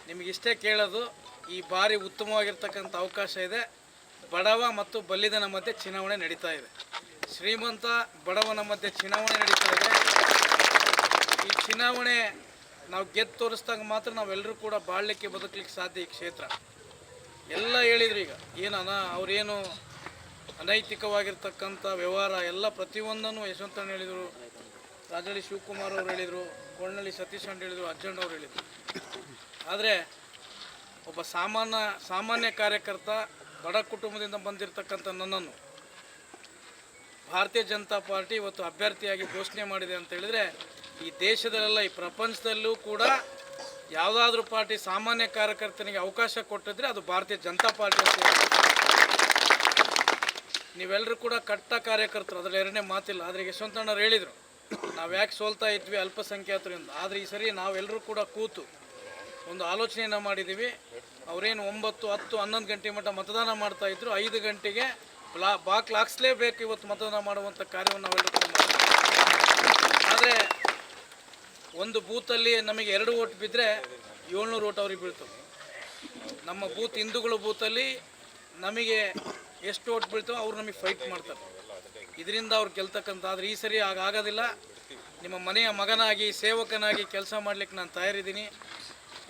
ನಿಮಗಿಷ್ಟೇ ಕೇಳೋದು, ಈ ಬಾರಿ ಉತ್ತಮವಾಗಿರ್ತಕ್ಕಂಥ ಅವಕಾಶ ಇದೆ. ಬಡವ ಮತ್ತು ಬಲ್ಲಿದನ ಮಧ್ಯೆ ಚುನಾವಣೆ ನಡೀತಾ ಇದೆ. ಶ್ರೀಮಂತ ಬಡವನ ಮಧ್ಯೆ ಚುನಾವಣೆ ನಡೀತಾ ಇದೆ. ಈ ಚುನಾವಣೆ ನಾವು ಗೆದ್ದು ತೋರಿಸಿದಾಗ ಮಾತ್ರ ನಾವೆಲ್ಲರೂ ಕೂಡ ಬಾಳಲಿಕ್ಕೆ ಬದುಕಲಿಕ್ಕೆ ಸಾಧ್ಯ. ಈ ಕ್ಷೇತ್ರ ಎಲ್ಲ ಹೇಳಿದ್ರು ಈಗ ಅವರೇನು ಅನೈತಿಕವಾಗಿರ್ತಕ್ಕಂಥ ವ್ಯವಹಾರ ಎಲ್ಲ ಪ್ರತಿಯೊಂದನ್ನು ಯಶವಂತಣ್ಣ ಹೇಳಿದರು, ರಾಜಳ್ಳಿ ಶಿವಕುಮಾರ್ ಅವರು ಹೇಳಿದರು, ಕೊಳ್ಳನಳ್ಳಿ ಸತೀಶ್ ಅಂತ ಹೇಳಿದರು, ಅಜ್ಜಣ್ಣ ಅವರು ಹೇಳಿದರು. ಆದರೆ ಒಬ್ಬ ಸಾಮಾನ್ಯ ಕಾರ್ಯಕರ್ತ, ಬಡ ಕುಟುಂಬದಿಂದ ಬಂದಿರತಕ್ಕಂಥ ನನ್ನನ್ನು ಭಾರತೀಯ ಜನತಾ ಪಾರ್ಟಿ ಇವತ್ತು ಅಭ್ಯರ್ಥಿಯಾಗಿ ಘೋಷಣೆ ಮಾಡಿದೆ ಅಂತ ಹೇಳಿದರೆ, ಈ ದೇಶದಲ್ಲೆಲ್ಲ ಈ ಪ್ರಪಂಚದಲ್ಲೂ ಕೂಡ ಯಾವುದಾದ್ರೂ ಪಾರ್ಟಿ ಸಾಮಾನ್ಯ ಕಾರ್ಯಕರ್ತನಿಗೆ ಅವಕಾಶ ಕೊಟ್ಟಿದ್ರೆ ಅದು ಭಾರತೀಯ ಜನತಾ ಪಾರ್ಟಿ ಅಂತ ನೀವೆಲ್ಲರೂ ಕೂಡ ಕಟ್ಟ ಕಾರ್ಯಕರ್ತರು, ಅದರಲ್ಲಿ ಎರಡನೇ ಮಾತಿಲ್ಲ. ಆದರೆ ಯಶವಂತಣ್ಣವ್ರು ಹೇಳಿದರು, ನಾವು ಯಾಕೆ ಸೋಲ್ತಾ ಇದ್ವಿ ಅಲ್ಪಸಂಖ್ಯಾತರಿಂದ. ಆದರೆ ಈ ಸರಿ ನಾವೆಲ್ಲರೂ ಕೂಡ ಕೂತು ಒಂದು ಆಲೋಚನೆಯನ್ನು ಮಾಡಿದ್ದೀವಿ. ಅವರೇನು 9, 10, 11 ಗಂಟೆ ಮಟ್ಟ ಮತದಾನ ಮಾಡ್ತಾಯಿದ್ರು, 5 ಗಂಟೆಗೆ ಬಾಕ್ಲು ಹಾಕ್ಸ್ಲೇಬೇಕು ಇವತ್ತು ಮತದಾನ ಮಾಡುವಂಥ ಕಾರ್ಯವನ್ನು ನಾವೆಲ್ಲರೂ ಕೂಡ ಮಾಡ್ತೀವಿ. ಆದರೆ ಒಂದು ಬೂತಲ್ಲಿ ನಮಗೆ 2 ಓಟ್ ಬಿದ್ದರೆ 700 ಓಟ್ ಅವ್ರಿಗೆ ಬೀಳ್ತವೆ. ನಮ್ಮ ಬೂತ್ ಹಿಂದೂಗಳು ಬೂತಲ್ಲಿ ನಮಗೆ ಎಷ್ಟು ಓಟ್ ಬೀಳ್ತವೆ ಅವ್ರು ನಮಗೆ ಫೈಟ್ ಮಾಡ್ತಾರೆ, ಇದರಿಂದ ಅವ್ರು ಗೆಲ್ತಕ್ಕಂಥ. ಆದರೆ ಈ ಸರಿ ಆಗೋದಿಲ್ಲ. ನಿಮ್ಮ ಮನೆಯ ಮಗನಾಗಿ ಸೇವಕನಾಗಿ ಕೆಲಸ ಮಾಡಲಿಕ್ಕೆ ನಾನು ತಯಾರಿದ್ದೀನಿ.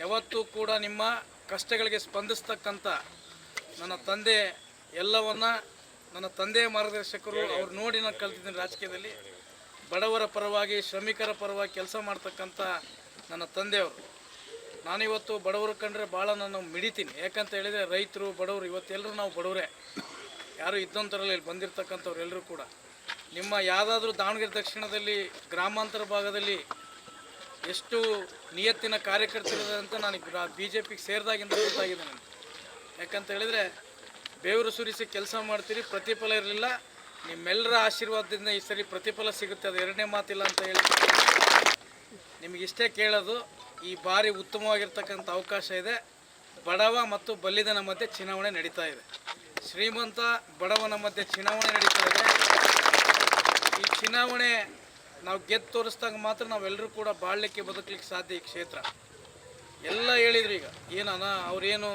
ಯಾವತ್ತೂ ಕೂಡ ನಿಮ್ಮ ಕಷ್ಟಗಳಿಗೆ ಸ್ಪಂದಿಸ್ತಕ್ಕಂಥ ನನ್ನ ತಂದೆ ಎಲ್ಲವನ್ನು ನನ್ನ ತಂದೆಯ ಮಾರ್ಗದರ್ಶಕರು ಅವ್ರು ನೋಡಿ ನಾನು ಕಲ್ತಿದ್ದೀನಿ. ರಾಜಕೀಯದಲ್ಲಿ ಬಡವರ ಪರವಾಗಿ ಶ್ರಮಿಕರ ಪರವಾಗಿ ಕೆಲಸ ಮಾಡ್ತಕ್ಕಂಥ ನನ್ನ ತಂದೆಯವರು. ನಾನಿವತ್ತು ಬಡವರು ಕಂಡ್ರೆ ಭಾಳ ನಾನು ಮಿಡಿತೀನಿ. ಯಾಕಂತ ಹೇಳಿದರೆ ರೈತರು ಬಡವರು ಇವತ್ತೆಲ್ಲರೂ ನಾವು ಬಡವರೇ, ಯಾರು ಇದ್ದಂಥರಲ್ಲಿ ಇಲ್ಲಿ ಬಂದಿರತಕ್ಕಂಥವ್ರು ಎಲ್ಲರೂ ಕೂಡ. ನಿಮ್ಮ ಯಾವುದಾದ್ರೂ ದಾವಣಗೆರೆ ದಕ್ಷಿಣದಲ್ಲಿ ಗ್ರಾಮಾಂತರ ಭಾಗದಲ್ಲಿ ಎಷ್ಟು ನಿಯತ್ತಿನ ಕಾರ್ಯಕರ್ತರಿದೆ ಅಂತ ನಾನು BJPಗೆ ಸೇರಿದಾಗಿಂದ ಗೊತ್ತಾಗಿದೆ ನನಗೆ. ಯಾಕಂತ ಹೇಳಿದರೆ ಬೇವರು ಸುರಿಸಿ ಕೆಲಸ ಮಾಡ್ತೀರಿ, ಪ್ರತಿಫಲ ಇರಲಿಲ್ಲ. ನಿಮ್ಮೆಲ್ಲರ ಆಶೀರ್ವಾದದಿಂದ ಈ ಸರಿ ಪ್ರತಿಫಲ ಸಿಗುತ್ತೆ, ಅದು ಎರಡನೇ ಮಾತಿಲ್ಲ ಅಂತ ಹೇಳಿ ನಿಮಗಿಷ್ಟೇ ಕೇಳೋದು, ಈ ಬಾರಿ ಉತ್ತಮವಾಗಿರ್ತಕ್ಕಂಥ ಅವಕಾಶ ಇದೆ. ಬಡವ ಮತ್ತು ಬಲ್ಲಿದನ ಮಧ್ಯೆ ಚುನಾವಣೆ ನಡೀತಾ ಇದೆ. ಶ್ರೀಮಂತ ಬಡವನ ಮಧ್ಯೆ ಚುನಾವಣೆ ನಡೀತಾ ಇದೆ. ಈ ಚುನಾವಣೆ ನಾವು ಗೆದ್ದು ತೋರಿಸಿದಾಗ ಮಾತ್ರ ನಾವೆಲ್ಲರೂ ಕೂಡ ಬಾಳಲಿಕ್ಕೆ ಬದುಕಲಿಕ್ಕೆ ಸಾಧ್ಯ. ಈ ಕ್ಷೇತ್ರ ಎಲ್ಲ ಹೇಳಿದ್ರು ಈಗ ಅವರೇನು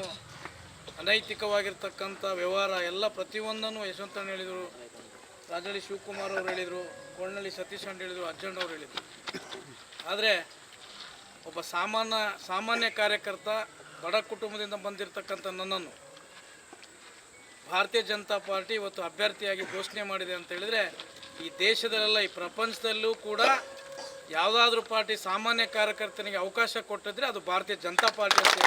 ಅನೈತಿಕವಾಗಿರ್ತಕ್ಕಂಥ ವ್ಯವಹಾರ ಎಲ್ಲ ಪ್ರತಿಯೊಂದನ್ನು ಯಶವಂತಣ್ಣ ಹೇಳಿದರು, ರಾಜಳ್ಳಿ ಶಿವಕುಮಾರ್ ಅವರು ಹೇಳಿದರು, ಕೊಳ್ಳನಳ್ಳಿ ಸತೀಶ್ ಅಂತ ಹೇಳಿದರು, ಅಜ್ಜಣ್ಣ ಅವರು ಹೇಳಿದರು. ಆದರೆ ಒಬ್ಬ ಸಾಮಾನ್ಯ ಕಾರ್ಯಕರ್ತ, ಬಡ ಕುಟುಂಬದಿಂದ ಬಂದಿರತಕ್ಕಂಥ ನನ್ನನ್ನು ಭಾರತೀಯ ಜನತಾ ಪಾರ್ಟಿ ಇವತ್ತು ಅಭ್ಯರ್ಥಿಯಾಗಿ ಘೋಷಣೆ ಮಾಡಿದೆ ಅಂತ ಹೇಳಿದರೆ, ಈ ದೇಶದಲ್ಲೆಲ್ಲ ಈ ಪ್ರಪಂಚದಲ್ಲೂ ಕೂಡ ಯಾವುದಾದ್ರೂ ಪಾರ್ಟಿ ಸಾಮಾನ್ಯ ಕಾರ್ಯಕರ್ತನಿಗೆ ಅವಕಾಶ ಕೊಟ್ಟಿದ್ರೆ ಅದು ಭಾರತೀಯ ಜನತಾ ಪಾರ್ಟಿ ಅಂತ